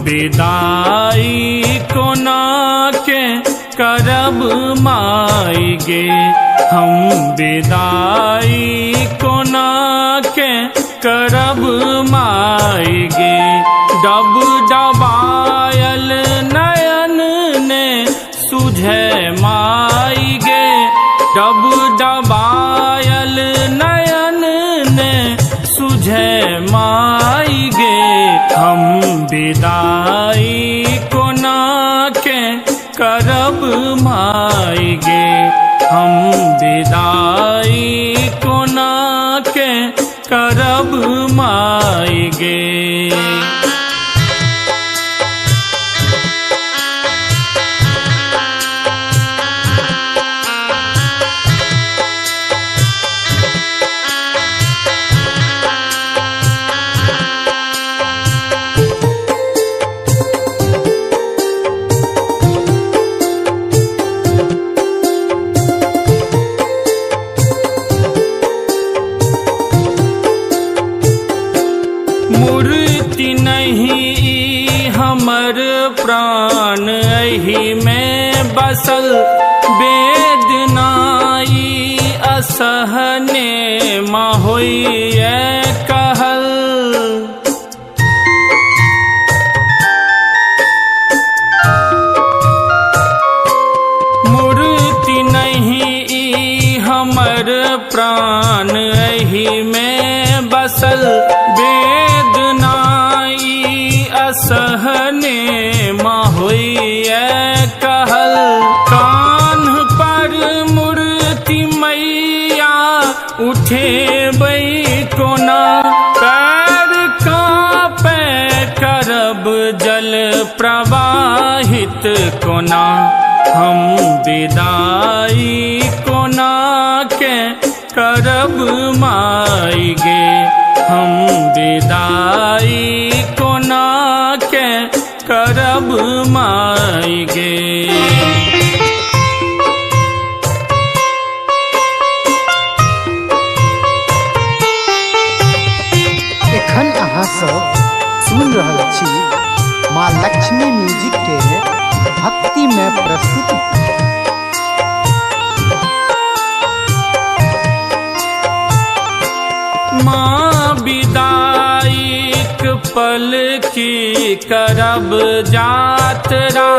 विदाई कोना के करब माई गे, हम विदाई कोना के करब माई गे। डब डबायल नयन ने सुझे माई गे, डब डबायल नयन ने सुझे माई गे। हम विदाई कोना के करब माई गे, हम विदाई कोना के करब माई गे। मूर्ति नहीं हमर प्राण एहि में बसल, वेदनाई असहने माहोइए कहल। मूर्ति नहीं हमर प्राण एहि में बसल, असहने माहोइए कहल। कान पर मूर्ति मैया उठे बई कोना, पैर कांपे करब जल प्रवाहित कोना। हम विदाई कोना के करब माई गे, हम विदाई कोना के करब माई गे। एखन अहाँ सब सुन रहल छी माँ लक्ष्मी म्यूजिक के भक्ति में प्रस्तुति। माँ विदाईक पल की करब जातरा,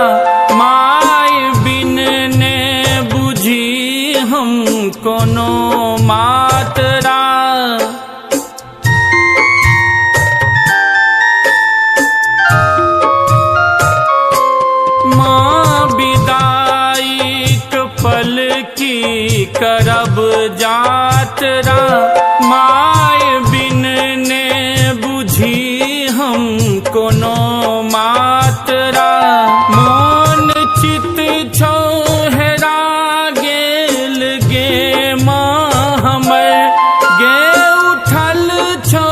माय बिन ने बुझी हम कोनो मातरा। माँ विदाईक पल की करब जातरा, माय बिन ने बुझी हम कोनो मातरा। मोन चित छोहरा गेल गे माँ हमर, गे उठल छो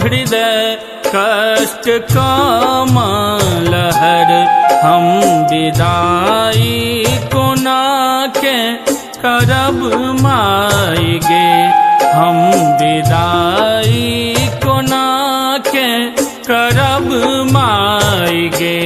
हृदय कष्ट काम लहर। हम विदाई कोना के करब माई गे, हम विदाई कोना के करब माई गे।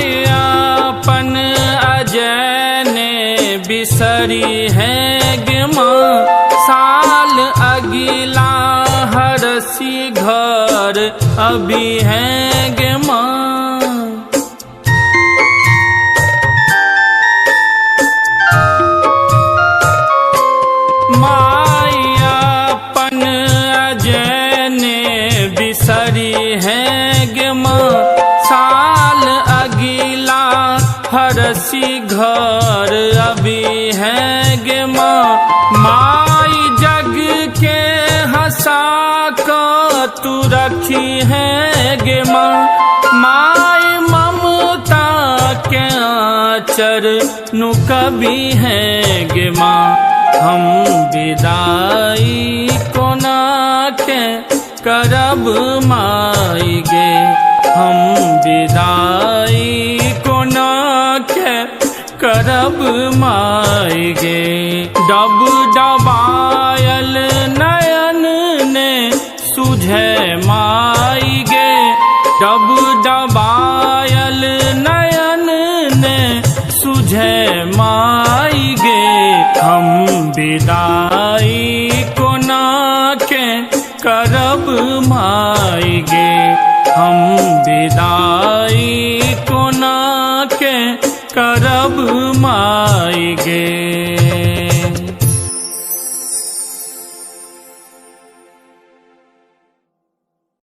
मायापन अजय ने बिसरी है गे माँ, साल अगिला हरसी घर अभी है गे माँ। मायापन अजय ने बिसरी है गे माँ, साल अगिला हरसी घर अभी है गे माँ। माई जग के हंसा का तू रखी है गे माँ, माई नु कभी है गे माँ हम विदाई कोना के करब माई गे हम विदाई कोना के करब माई गे। डब डबायल नयन ने सुझे माई गे डब डबायल नयन ने सुझे माई गे हम विदाई कोना के करब माई गे हम विदाई कोना के करब माई गे।